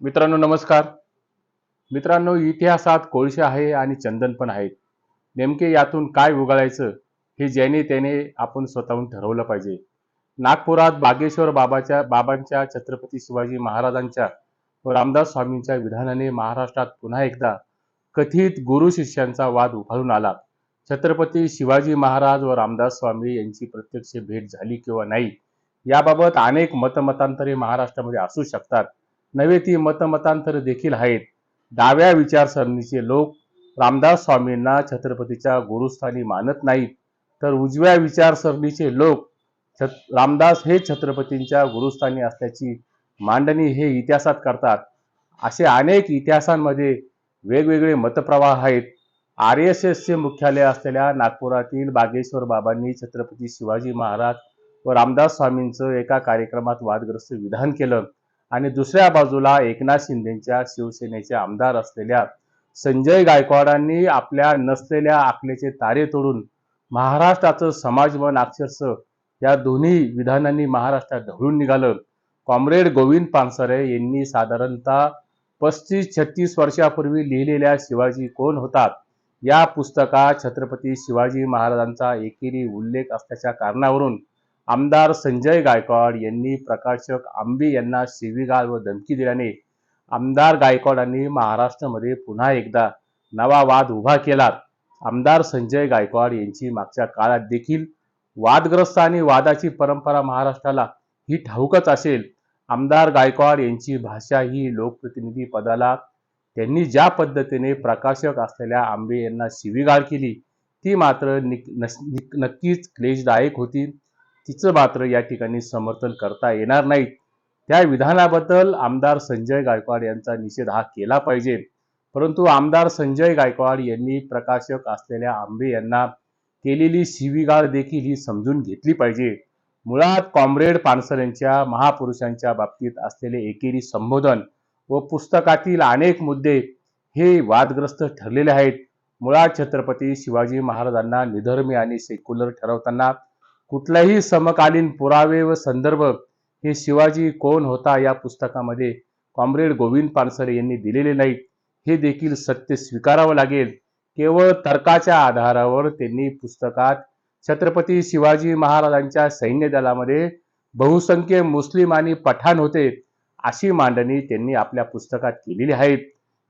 मित्रांनो नमस्कार. मित्रांनो, इतिहासात कोळसे आहे आणि चंदन पण आहेत. नेमके यातून काय उगाळायचं हे ज्याने त्याने आपण स्वतःहून ठरवलं पाहिजे. नागपुरात बागेश्वर बाबांच्या छत्रपती शिवाजी महाराजांच्या व रामदास स्वामींच्या विधानाने महाराष्ट्रात पुन्हा एकदा कथित गुरु शिष्यांचा वाद उफाळून आला. छत्रपती शिवाजी महाराज व रामदास स्वामी यांची प्रत्यक्ष भेट झाली किंवा नाही याबाबत अनेक मतमतांतरे महाराष्ट्रामध्ये असू शकतात. नव्हे ती मतमतांतर देखील आहेत. डाव्या विचारसरणीचे लोक रामदास स्वामींना छत्रपतीच्या गुरुस्थानी मानत नाहीत, तर उजव्या विचारसरणीचे लोक रामदास हे छत्रपतींच्या गुरुस्थानी असल्याची मांडणी हे इतिहासात करतात. असे अनेक इतिहासांमध्ये वेगवेगळे मतप्रवाह आहेत. RSSचे मुख्यालय असलेल्या नागपुरातील बागेश्वर बाबांनी छत्रपती शिवाजी महाराज व रामदास स्वामींचं एका कार्यक्रमात वादग्रस्त विधान केलं आणि दुसऱ्या बाजूला एकनाथ शिंदेच्या शिवसेनेचे आमदार असलेल्या संजय गायकवाडांनी आपल्या नसलेल्या आखलेचे तारे तोडून महाराष्ट्राचं समाजमन अक्षरशः या दोन्ही विधानांनी महाराष्ट्रात ढवळून निघालं. कॉम्रेड गोविंद पानसरे यांनी साधारणतः 35-36 वर्षापूर्वी लिहिलेल्या शिवाजी कोण होतात या पुस्तकात छत्रपती शिवाजी महाराजांचा एकेरी उल्लेख असल्याच्या कारणावरून आमदार संजय गायकवाड यांनी प्रकाशक आंबे यांना शिवीगाळ व धमकी दिल्याने आमदार गायकवाडांनी महाराष्ट्रामध्ये पुन्हा एकदा नवा वाद उभा केला. आमदार संजय गायकवाड यांची मागच्या काळात देखील वादग्रस्त आणि वादाची परंपरा महाराष्ट्राला ही ठाऊकच असेल. आमदार गायकवाड यांची भाषा ही लोकप्रतिनिधी पदाला त्यांनी ज्या पद्धतीने प्रकाशक असलेल्या आंबे यांना शिवीगाळ केली ती मात्र नक्कीच क्लेशदायक होती. तिचं मात्र या ठिकाणी समर्थन करता येणार नाही. त्या विधानाबद्दल आमदार संजय गायकवाड यांचा निषेध हा केला पाहिजे. परंतु आमदार संजय गायकवाड यांनी प्रकाशक असलेल्या आंबे यांना केलेली शिवीगाळ देखील ही समजून घेतली पाहिजे. मुळात कॉम्रेड पानसरेंच्या महापुरुषांच्या बाबतीत असलेले एकेरी संबोधन व पुस्तकातील अनेक मुद्दे हे वादग्रस्त ठरलेले आहेत. मुळात छत्रपती शिवाजी महाराजांना निधर्मी आणि सेक्युलर ठरवताना कुठलाही समकालीन पुरावे व संदर्भ हे शिवाजी कोण होता या पुस्तकामध्ये कॉम्रेड गोविंद पानसरे यांनी दिलेले नाहीत. हे देखील सत्य स्वीकारावं लागेल. केवळ तर्काच्या आधारावर त्यांनी पुस्तकात छत्रपती शिवाजी महाराजांच्या सैन्य दलामध्ये बहुसंख्य मुस्लिम आणि पठाण होते अशी मांडणी त्यांनी आपल्या पुस्तकात केलेली आहे.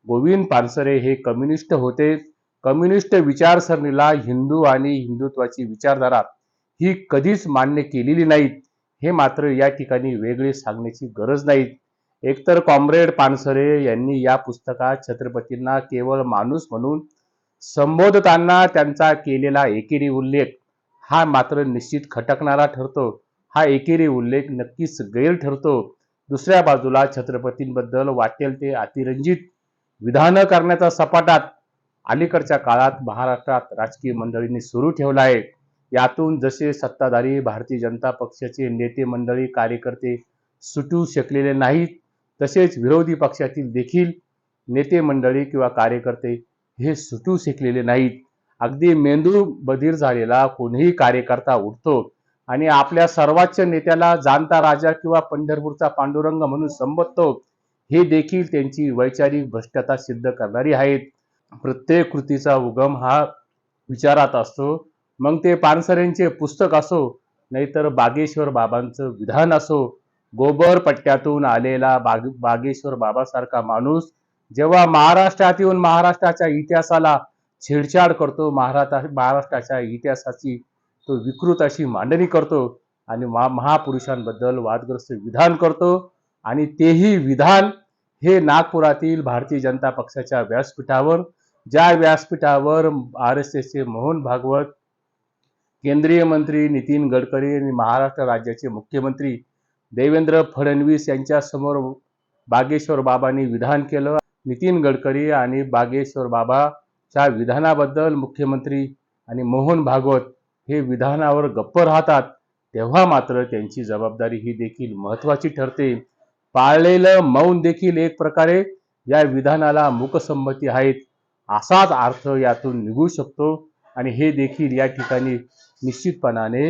गोविंद पानसरे हे कम्युनिस्ट होते. कम्युनिस्ट विचारसरणीला हिंदू आणि हिंदुत्वाची विचारधारा ही कधीच मान्य केलेली नाहीत. हे मात्र या ठिकाणी वेगळे सांगण्याची गरज नाही. एकतर कॉम्रेड पानसरे यांनी या पुस्तकात छत्रपतींना केवळ माणूस म्हणून संबोधताना त्यांचा केलेला एकेरी उल्लेख हा मात्र निश्चित खटकणारा ठरतो. हा एकेरी उल्लेख नक्कीच गैर ठरतो. दुसऱ्या बाजूला छत्रपतींबद्दल वाटेल ते अतिरंजित विधानं करण्याचा सपाटात अलीकडच्या काळात महाराष्ट्रात राजकीय मंडळींनी सुरू ठेवला आहे. यातून जसे सत्ताधारी भारतीय जनता पक्षाचे नेते मंडळी कार्यकर्ते सुटू शकलेले नाहीत, तसेच विरोधी पक्षातील देखील नेते मंडळी किंवा कार्यकर्ते हे सुटू शकलेले नाहीत. अगदी मेंदू बधीर झालेला कोणीही कार्यकर्ता उठतो आणि आपल्या सर्वोच्च नेत्याला जाणता राजा किंवा पंढरपूरचा पांडुरंग म्हणून संबोधतो. हे देखील त्यांची वैचारिक भ्रष्टता सिद्ध करणारी आहेत. प्रत्येक कृतीचा उगम हा विचारात असतो. मग ते पानसरेंचे पुस्तक असो नाहीतर बागेश्वर बाबांचं विधान असो. गोबर पट्ट्यातून आलेला बागेश्वर बाबासारखा माणूस जेव्हा महाराष्ट्रात येऊन महाराष्ट्राच्या इतिहासाला छेडछाड करतो, महाराष्ट्राच्या इतिहासाची तो विकृत अशी मांडणी करतो आणि महापुरुषांबद्दल वादग्रस्त विधान करतो आणि तेही विधान हे नागपुरातील भारतीय जनता पक्षाच्या व्यासपीठावर, ज्या व्यासपीठावर RSSचे मोहन भागवत, केंद्रीय मंत्री नितीन गडकरी आणि महाराष्ट्र राज्याचे मुख्यमंत्री देवेंद्र फडणवीस यांच्या समोर बागेश्वर बाबांनी विधान केलं. नितीन गडकरी आणि बागेश्वर बाबाच्या विधानाबद्दल मुख्यमंत्री आणि मोहन भागवत हे विधानावर गप्प राहतात, तेव्हा मात्र त्यांची जबाबदारी ही देखील महत्त्वाची ठरते. पाळलेलं मौन देखील एक प्रकारे या विधानाला मूकसंमती आहेत असाच अर्थ यातून निघू शकतो आणि हे देखील या ठिकाणी निश्चितपणाने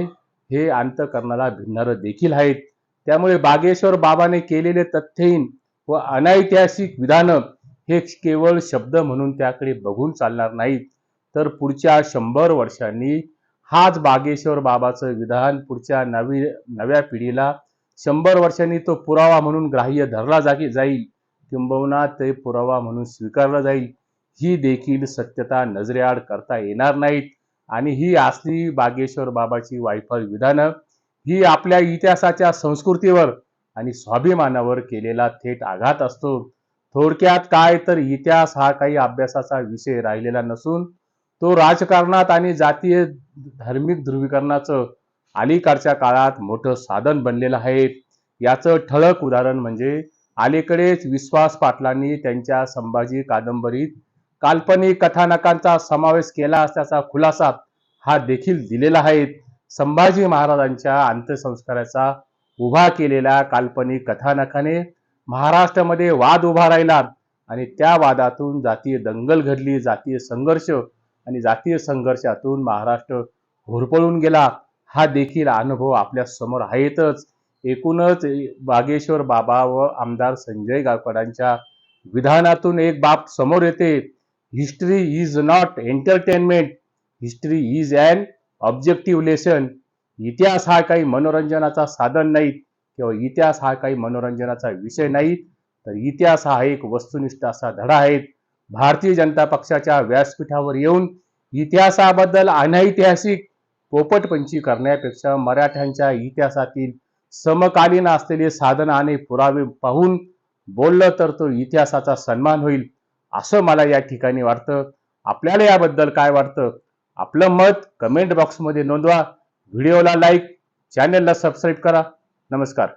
हे अंतःकरणाला भिडणारं देखील आहेत. त्यामुळे बागेश्वर बाबाने केलेले तथ्यहीन व अनैतिहासिक विधानं हे केवळ शब्द म्हणून त्याकडे बघून चालणार नाहीत, तर पुढच्या 100 वर्षांनी हाच बागेश्वर बाबाचं विधान पुढच्या नव्या पिढीला 100 वर्षांनी तो पुरावा म्हणून ग्राह्य धरला जाईल, किंबहुना ते पुरावा म्हणून स्वीकारला जाईल. ही देखील सत्यता नजरेआड करता येणार नाहीत. आणि ही असली बागेश्वर बाबाची वायफळ विधानं ही आपल्या इतिहासाच्या संस्कृतीवर आणि स्वाभिमानावर केलेला थेट आघात असतो. थोडक्यात काय तर इतिहास हा काही अभ्यासाचा विषय राहिलेला नसून तो राजकारणात आणि जातीय धार्मिक ध्रुवीकरणाचं अलीकडच्या काळात मोठं साधन बनलेलं आहे. याचं ठळक उदाहरण म्हणजे अलीकडेच विश्वास पाटलांनी त्यांच्या संभाजी कादंबरीत काल्पनिक कथानकांचा समावेश केला असल्याचा खुलासा हा देखील दिलेला आहे. संभाजी महाराजांच्या अंत्यसंस्काराचा उभा केलेल्या काल्पनिक कथानकाने महाराष्ट्रामध्ये वाद उभा राहिला आणि त्या वादातून जातीय दंगल घडली, जातीय संघर्ष आणि जातीय संघर्षातून महाराष्ट्र होरपळून गेला. हा देखील अनुभव आपल्या समोर आहेतच. एकूणच बागेश्वर बाबा व आमदार संजय गायकवाडांच्या विधानातून एक बाब समोर येते. History is not entertainment, history is an objective lesson. इतिहास हा काही मनोरंजनाचा साधन नाही किंवा इतिहास हा काही मनोरंजनाचा विषय नाही, तर इतिहास हा एक वस्तुनिष्ठ असा धडा आहे. भारतीय जनता पक्षाच्या व्यासपीठावर येऊन इतिहासाबद्दल अनैतिहासिक पोपटपंची करण्यापेक्षा मराठ्यांच्या इतिहासातील समकालीन असलेले साधन आणि पुरावे पाहून बोललं तर तो इतिहासाचा सन्मान होईल, असं मला या ठिकाणी वाटतं. आपल्याला याबद्दल काय वाटतं? आपलं मत कमेंट बॉक्समध्ये नोंदवा. व्हिडिओला लाईक, चॅनलला सबस्क्राईब करा. नमस्कार.